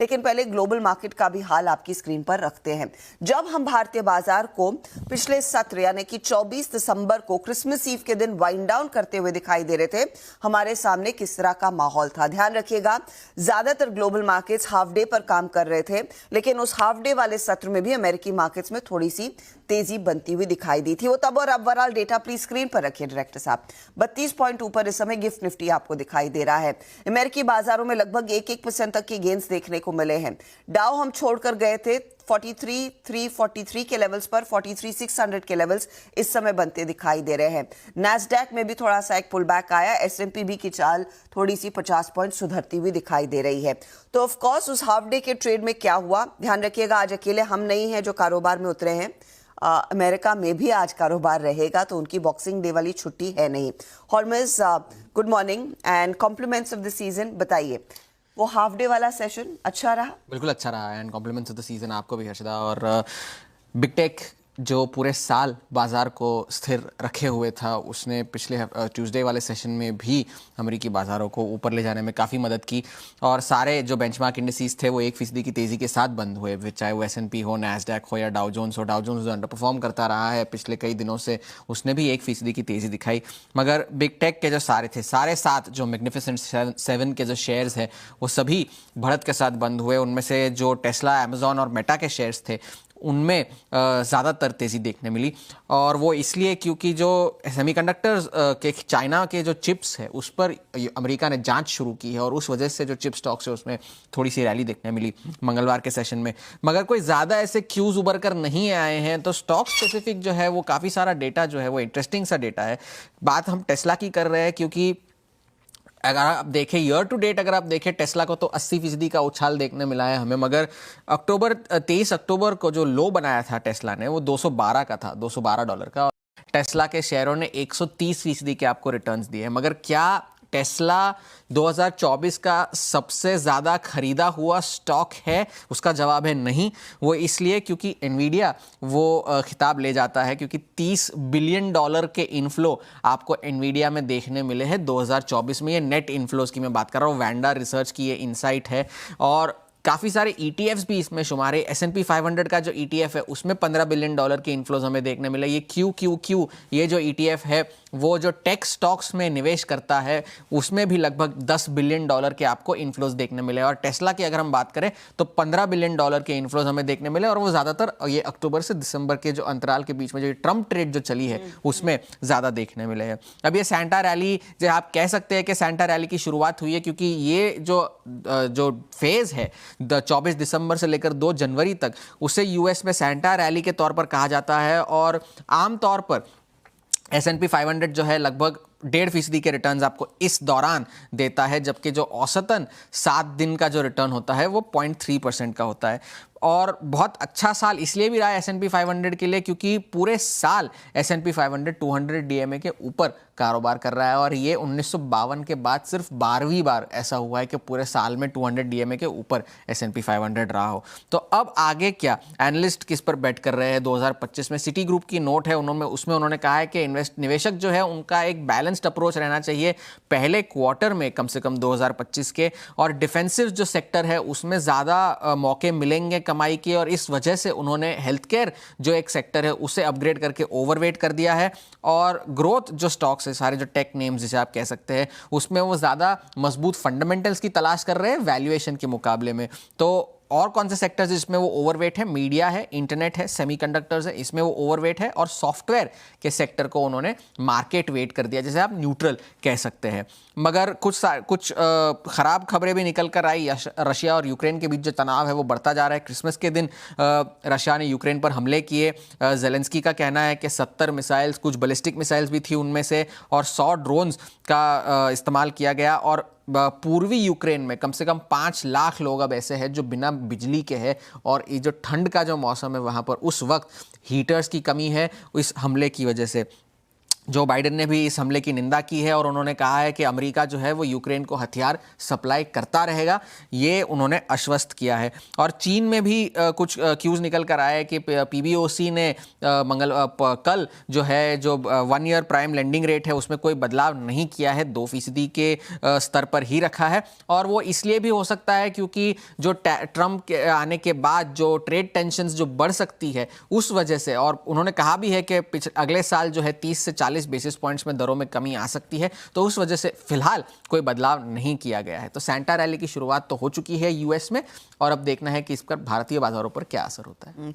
लेकिन पहले global market का भी हाल आपकी स्क्रीन पर रखते हैं। जब हम भारतीय बाजार को पिछले सत्र यानी कि 24 दिसंबर को क्रिसमस ईव के दिन वाइंड डाउन करते हुए दिखाई दे रहे थे, हमारे सामने किस तरह का माहौल था। ध्यान रखिएगा, ज्यादातर ग्लोबल मार्केट्स हाफ डे पर काम कर रहे थे, लेकिन उस हाफ डे वाले सत्र में भी अमेरिकी मार्केट्स में थोड़ी सी तेजी बनती हुई दिखाई दी थी। वो तब और अब ओवरऑल डेटा प्लीज स्क्रीन पर रखिए डायरेक्टर साहब। 32 पॉइंट ऊपर इस समय गिफ्ट निफ्टी आपको दिखाई दे रहा है। अमेरिकी बाजारों में लगभग 1% तक के गेंस देखने को मिले हैं। डाउ हम छोड़कर गए थे 43,343 के लेवल्स पर, 43,600 के लेवल्स इस समय बनते दिखाई दे रहे हैं। नैस्डैक में भी थोड़ा सा एक पुल बैक आया। S&P भी की चाल थोड़ी सी 50 पॉइंट सुधरती हुई दिखाई दे रही है। तो ऑफ कोर्स उस हाफ डे के ट्रेड में क्या हुआ, ध्यान रखिएगा, आज अकेले हम नहीं हैं जो कारोबार में उतरे हैं। अमेरिका में भी आज कारोबार रहेगा, तो उनकी बॉक्सिंग डे वाली छुट्टी है नहीं। हॉर्मज, good morning and compliments of the season. बताइए, वो हाफ डे वाला सेशन अच्छा रहा? बिल्कुल अच्छा रहा and compliments of the season आपको भी हर्षदा। और बिग टेक जो पूरे साल बाजार को स्थिर रखे हुए था, उसने पिछले ट्यूसडे वाले सेशन में भी अमेरिकी बाजारों को ऊपर ले जाने में काफ़ी मदद की। और सारे जो बेंचमार्क इंडिसेस थे वो 1% की तेज़ी के साथ बंद हुए, चाहे वो S&P हो, नैस्डैक हो या डाउ जोन्स हो। डाउ जोन्स जो अंडर परफॉर्म करता रहा है पिछले कई दिनों से, उसने भी 1% की तेज़ी दिखाई। मगर बिग टेक के जो सारे 7 जो मैग्निफिसेंट 7 के जो शेयर्स हैं वो सभी बढ़त के साथ बंद हुए। उनमें से जो टेस्ला, अमेजॉन और मेटा के शेयर्स थे उनमें ज़्यादातर तेज़ी देखने मिली। और वो इसलिए क्योंकि जो सेमीकंडक्टर्स के चाइना के जो चिप्स है उस पर अमेरिका ने जांच शुरू की है, और उस वजह से जो चिप स्टॉक्स है उसमें थोड़ी सी रैली देखने मिली मंगलवार के सेशन में। मगर कोई ज़्यादा ऐसे क्यूज उभर कर नहीं आए हैं। तो स्टॉक स्पेसिफिक जो है वो काफ़ी सारा डेटा जो है वो इंटरेस्टिंग सा डेटा है। बात हम टेस्ला की कर रहे हैं, क्योंकि अगर आप देखें ईयर टू डेट, अगर आप देखें टेस्ला को तो 80% का उछाल देखने मिला है हमें। मगर 23 अक्टूबर को जो लो बनाया था टेस्ला ने वो 212 का था, $212 का। टेस्ला के शेयरों ने 130% के आपको रिटर्न्स दिए हैं। मगर क्या टेस्ला 2024 का सबसे ज़्यादा खरीदा हुआ स्टॉक है? उसका जवाब है नहीं। वो इसलिए क्योंकि एनवीडिया वो खिताब ले जाता है, क्योंकि $30 बिलियन के इनफ्लो आपको एनवीडिया में देखने मिले हैं 2024 में। ये नेट इनफ्लोज की मैं बात कर रहा हूँ, वैंडा रिसर्च की ये इनसाइट है। और काफ़ी सारे ETFs भी इसमें शुमार है। S&P 500 का जो ETF है उसमें $15 बिलियन के इन्फ्लोज हमें देखने मिले। ये QQQ ये जो ETF है वो जो टेक स्टॉक्स में निवेश करता है उसमें भी लगभग $10 बिलियन के आपको इन्फ्लोज देखने मिले। और टेस्ला की अगर हम बात करें तो $15 बिलियन के इन्फ्लोज हमें देखने मिले। और वो ज़्यादातर ये अक्टूबर से दिसंबर के जो अंतराल के बीच में जो ट्रम्प ट्रेड जो चली है उसमें ज़्यादा देखने मिले हैं। अब ये सेंटा रैली, जो आप कह सकते हैं कि सेंटा रैली की शुरुआत हुई है, क्योंकि ये जो फेज़ है 24 दिसंबर से लेकर 2 जनवरी तक, उसे US में सेंटा रैली के तौर पर कहा जाता है। और आमतौर पर S&P 500 जो है लगभग 1.5% के रिटर्न्स आपको इस दौरान देता है, जबकि जो औसतन 7 दिन का जो रिटर्न होता है वो 0.3% का होता है। और बहुत अच्छा साल इसलिए भी रहा है S&P 500 के लिए, क्योंकि पूरे साल S&P 500 200 DMA के ऊपर कारोबार कर रहा है। और ये 1952 के बाद सिर्फ 12वीं बार ऐसा हुआ है कि पूरे साल में 200 DMA के ऊपर S&P 500 रहा हो। तो अब आगे क्या, एनालिस्ट किस पर बेट कर रहे हैं 2025 में? सिटी ग्रुप की नोट है, उसमें उन्होंने कहा है कि निवेशक जो है उनका एक बैलेंस्ड अप्रोच रहना चाहिए पहले क्वार्टर में कम से कम 2025 के। और डिफेंसिव जो सेक्टर है उसमें ज़्यादा मौके मिलेंगे कमाई की। और इस वजह से उन्होंने हेल्थ केयर जो एक सेक्टर है उसे अपग्रेड करके ओवरवेट कर दिया है। और ग्रोथ जो स्टॉक्स है, सारे जो टेक नेम्स जिसे आप कह सकते हैं, उसमें वो ज़्यादा मजबूत फंडामेंटल्स की तलाश कर रहे हैं वैल्यूएशन के मुकाबले में। तो और कौन से सेक्टर्स जिसमें वो ओवरवेट है? मीडिया है, इंटरनेट है, सेमीकंडक्टर्स है, इसमें वो ओवरवेट है। और सॉफ्टवेयर के सेक्टर को उन्होंने मार्केट वेट कर दिया, जैसे आप न्यूट्रल कह सकते हैं। मगर कुछ ख़राब खबरें भी निकल कर आई। रशिया और यूक्रेन के बीच जो तनाव है वो बढ़ता जा रहा है। क्रिसमस के दिन रशिया ने यूक्रेन पर हमले किए। जेलेंस्की का कहना है कि 70 मिसाइल्स, कुछ बैलिस्टिक मिसाइल्स भी थी उनमें से, और 100 ड्रोन्स का इस्तेमाल किया गया। और पूर्वी यूक्रेन में कम से कम 5 लाख लोग अब ऐसे हैं जो बिना बिजली के हैं। और ये जो ठंड का जो मौसम है वहाँ पर उस वक्त हीटर्स की कमी है इस हमले की वजह से। जो बाइडेन ने भी इस हमले की निंदा की है और उन्होंने कहा है कि अमेरिका जो है वो यूक्रेन को हथियार सप्लाई करता रहेगा, ये उन्होंने आश्वस्त किया है। और चीन में भी कुछ क्यूज निकल कर आया है कि पीबीओसी ने कल जो है जो 1 ईयर प्राइम लेंडिंग रेट है उसमें कोई बदलाव नहीं किया है, 2% के स्तर पर ही रखा है। और वो इसलिए भी हो सकता है क्योंकि जो ट्रंप के आने के बाद जो ट्रेड टेंशन्स जो बढ़ सकती है उस वजह से, और उन्होंने कहा भी है कि अगले साल जो है 30 से 40 बेसिस पॉइंट्स में दरों में कमी आ सकती है, तो उस वजह से फिलहाल कोई बदलाव नहीं किया गया है। तो सेंटा रैली की शुरुआत तो हो चुकी है यूएस में, और अब देखना है कि इस पर भारतीय बाजारों पर क्या असर होता है।